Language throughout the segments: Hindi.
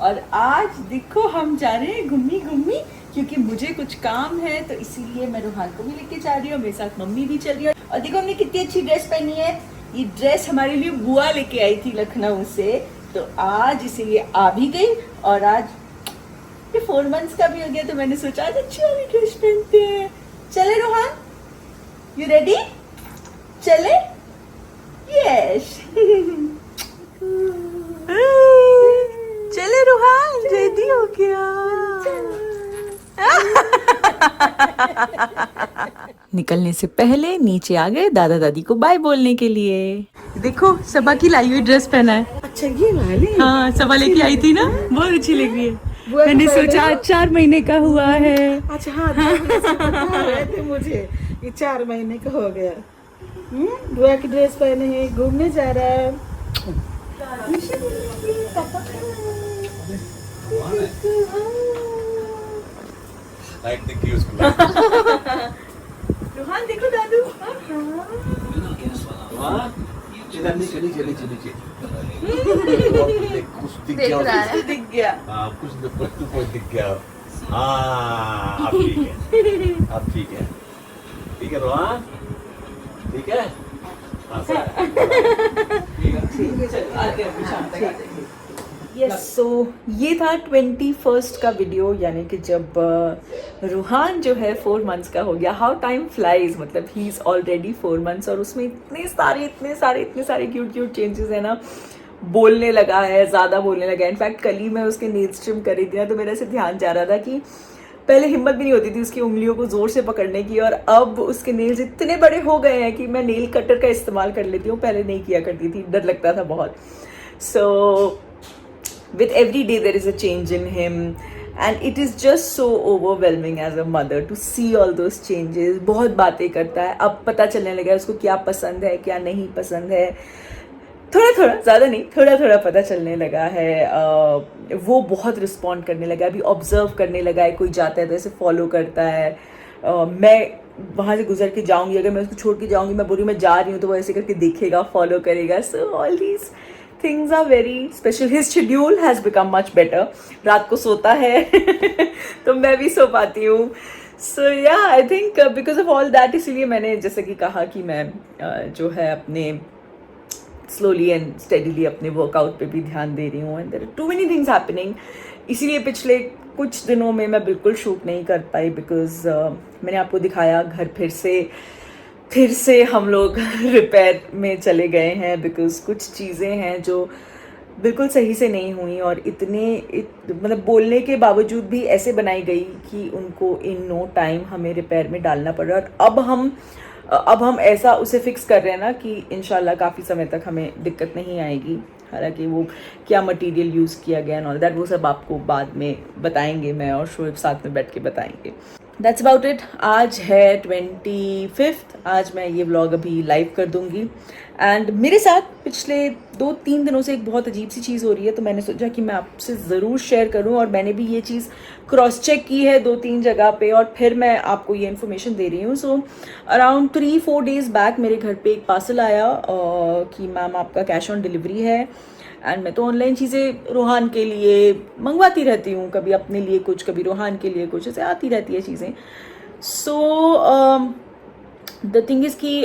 और आज देखो हम जा रहे हैं घूमनी घूमनी, क्योंकि मुझे कुछ काम है तो इसीलिए मैं रोहान को भी लेके जा रही हूँ, मेरे साथ मम्मी भी चल रही है। और देखो हमने कितनी अच्छी ड्रेस पहनी है, ये ड्रेस हमारे लिए बुआ लेके आई थी लखनऊ से, तो आज इसीलिए आ भी गई। और आज ये 4 months का भी हो गया तो मैंने सोचा आज अच्छी वाली ड्रेस पहनते हैं। चले रोहान, यू रेडी? चले? यस। चले रोहान, रेडी हो गया। निकलने से पहले नीचे आ गए दादा दादी को बाय बोलने के लिए। देखो सबा की लाई हुई ड्रेस पहना है। अच्छा ये वाली? हाँ सबा लेके आई थी ना, बहुत अच्छी लग रही है। मैंने सोचा 4 महीने का हुआ है। अच्छा हाँ, 2 महीने से बता रहे थे मुझे ये 4 महीने का हो गया। बुआ की ड्रेस पहने है, घूमने जा रहा है। लाइट दिख गई उसको। रोहान देखो दादू। इधर नीचे नीचे नीचे नीचे कुछ दिख देख गया, रहा है, दिख गया। हाँ कुछ दिख गया। हाँ अब ठीक है, अब ठीक है, ठीक है रोहन, ठीक है। हाँ, यस, सो ये था 21st का वीडियो, यानी कि जब रूहान जो है 4 months का हो गया। हाउ टाइम फ्लाइज, मतलब ही इज़ ऑलरेडी 4 months और उसमें इतने सारे क्यूट चेंजेस है ना। बोलने लगा है, ज़्यादा बोलने लगा है। इनफैक्ट कल ही मैं उसके नेल्स ट्रिम कर रही थी ना, तो मेरा ऐसे ध्यान जा रहा था कि पहले हिम्मत भी नहीं होती थी उसकी उंगलियों को ज़ोर से पकड़ने की, और अब उसके नेल्स इतने बड़े हो गए हैं कि मैं नेल कटर का इस्तेमाल कर लेती हूँ, पहले नहीं किया करती थी, डर लगता था बहुत। सो with every day there is a change in him and it is just so overwhelming as a mother to see all those changes। बहुत बातें करता है, अब पता चलने लगा है उसको क्या पसंद है क्या नहीं पसंद है, थोड़ा ज़्यादा नहीं, थोड़ा पता चलने लगा है। वो बहुत रिस्पॉन्ड करने लगा है, अभी ऑब्जर्व करने लगा है, कोई जाता है तो ऐसे फॉलो करता है। मैं वहाँ से गुजर के जाऊँगी, अगर मैं उसको छोड़ के जाऊँगी, मैं बोलूँ मैं जा रही हूँ, तो वो ऐसे करके देखेगा, फॉलो करेगा। So all these things are very special. His schedule has become much better. रात को सोता है तो मैं भी सो पाती हूँ। So yeah, I think because of all that, इसीलिए मैंने जैसे कि कहा कि मैं जो है अपने slowly and steadily अपने वर्कआउट पे भी ध्यान दे रही हूँ। And there are too many things happening. इसीलिए पिछले कुछ दिनों में मैं बिल्कुल शूट नहीं कर पाई, बिकॉज मैंने आपको दिखाया घर फिर से हम लोग रिपेयर में चले गए हैं, बिकॉज कुछ चीज़ें हैं जो बिल्कुल सही से नहीं हुई और मतलब बोलने के बावजूद भी ऐसे बनाई गई कि उनको इन नो टाइम हमें रिपेयर में डालना पड़ रहा है। और अब हम ऐसा उसे फिक्स कर रहे हैं ना कि इंशाल्लाह काफ़ी समय तक हमें दिक्कत नहीं आएगी। हालांकि वो क्या मटेरियल यूज़ किया गया एंड ऑल दैट, वो सब आपको बाद में बताएंगे, मैं और शोएब साथ में बैठ के बताएंगे। That's about it. आज है 25th, आज मैं ये व्लॉग अभी लाइव कर दूंगी। एंड मेरे साथ पिछले 2-3 दिनों से एक बहुत अजीब सी चीज़ हो रही है, तो मैंने सोचा कि मैं आपसे ज़रूर शेयर करूं। और मैंने भी ये चीज़ क्रॉस चेक की है 2-3 जगह पे, और फिर मैं आपको ये इन्फॉर्मेशन दे रही हूँ। सो अराउंड 3-4 days बैक मेरे घर पे एक पार्सल आया कि मैम आपका कैश ऑन डिलीवरी है। एंड मैं तो ऑनलाइन चीज़ें रोहान के लिए मंगवाती रहती हूँ, कभी अपने लिए कुछ, कभी रोहान के लिए कुछ, ऐसे आती रहती है चीज़ें। सो द थिंग इज़ कि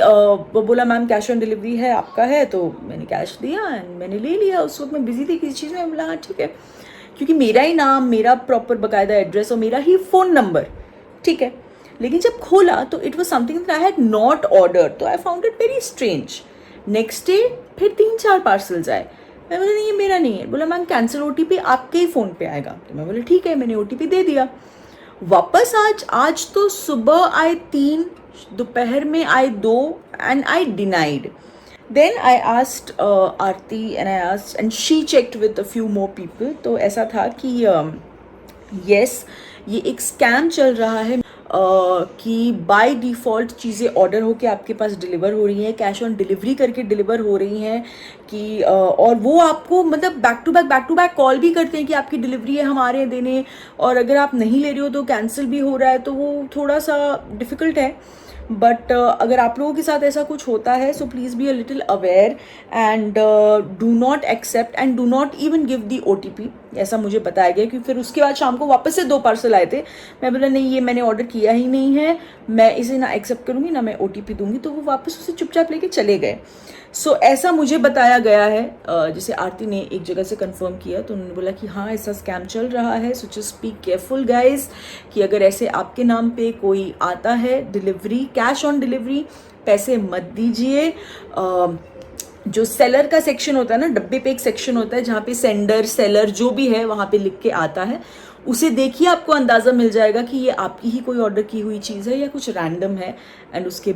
वो बोला मैम कैश ऑन डिलीवरी है, आपका है, तो मैंने कैश दिया एंड मैंने ले लिया। उस वक्त मैं बिजी थी किसी चीज़ में, बोला हाँ ठीक है, क्योंकि मेरा ही नाम, मेरा प्रॉपर बाकायदा एड्रेस और मेरा ही फ़ोन नंबर, ठीक है। लेकिन जब खोला तो it was something that I had not order, तो I found it very strange. Next day फिर 3-4 पार्सल्स आए, मैं बोला नहीं ये मेरा नहीं है। बोला मैम कैंसिल OTP आपके ही फ़ोन पे आएगा, तो मैं बोला ठीक है, मैंने OTP दे दिया। वापस आज तो सुबह आए 3, दोपहर में आए 2 and I denied. Then I asked Aarti and she checked with a few more people. तो ऐसा था कि यस ये एक स्कैम चल रहा है कि बाय डिफ़ॉल्ट चीज़ें ऑर्डर होके आपके पास डिलीवर हो रही हैं, कैश ऑन डिलीवरी करके डिलीवर हो रही हैं कि और वो आपको मतलब बैक टू बैक कॉल भी करते हैं कि आपकी डिलीवरी है, हम आ रहे हैं देने, और अगर आप नहीं ले रहे हो तो कैंसिल भी हो रहा है, तो वो थोड़ा सा डिफ़िकल्ट है। बट अगर आप लोगों के साथ ऐसा कुछ होता है so please be a little aware and do not accept and do not even give the OTP, ऐसा मुझे बताया गया। क्योंकि फिर उसके बाद शाम को वापस से 2 पार्सल आए थे, मैं बोला नहीं ये मैंने ऑर्डर किया ही नहीं है, मैं इसे ना एक्सेप्ट करूँगी ना मैं OTP दूंगी, तो वो वापस उसे चुपचाप लेके चले गए। सो ऐसा मुझे बताया गया है। जैसे आरती ने एक जगह से कंफर्म किया तो उन्होंने बोला कि हाँ ऐसा स्कैम चल रहा है, so just be careful guys कि अगर ऐसे आपके नाम पे कोई आता है डिलीवरी, कैश ऑन डिलीवरी, पैसे मत दीजिए। जो सेलर का सेक्शन होता है ना, डब्बे पे एक सेक्शन होता है जहाँ पे सेंडर सेलर जो भी है वहाँ पे लिख के आता है, उसे देखिए आपको अंदाज़ा मिल जाएगा कि ये आपकी ही कोई ऑर्डर की हुई चीज़ है या कुछ रैंडम है। एंड उसके